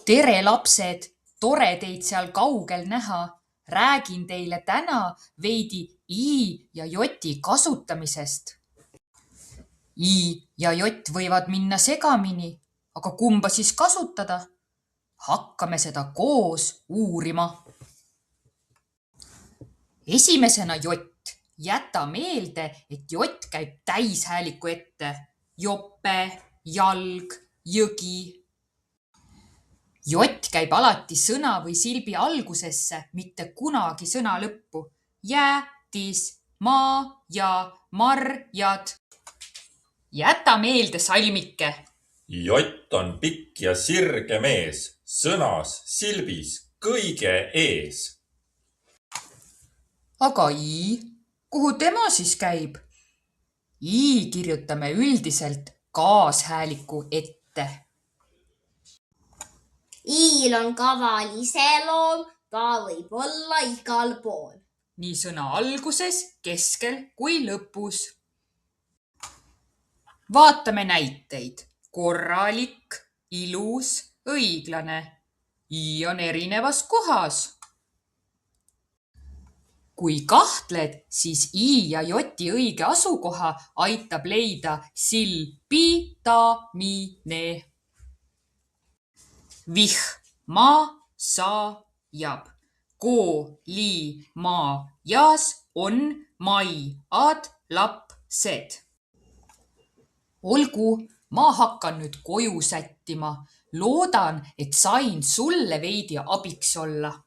Tere, lapsed! Tore teid seal kaugel näha. Räägin teile täna veidi I ja Joti kasutamisest. I ja Jott võivad minna segamini, aga kumba siis kasutada? Hakkame seda koos uurima. Esimesena Jott. Jäta meelde, et Jott käib täishääliku ette. Jope, jalg, jõgi. Jott käib alati sõna või silbi algusesse, mitte kunagi sõna lõppu. Jäätis, maa ja marjad. Jäta meelde, salmike. Jott on pikk ja sirge mees, sõnas, silbis, kõige ees. Aga I, kuhu tema siis käib? I kirjutame üldiselt kaashääliku ette. I-l on kaval iseloom, ta võib olla igal pool. Nii sõna alguses, keskel kui lõpus. Vaatame näiteid. Korralik, ilus, õiglane. I on erinevas kohas. Kui kahtled, siis I ja Joti õige asukoha aitab leida silpitamine. Vihma sajab. Koolimajas on maiad lapsed. Olgu, ma hakkan nüüd koju sättima. Loodan, et sain sulle veidi abiks olla.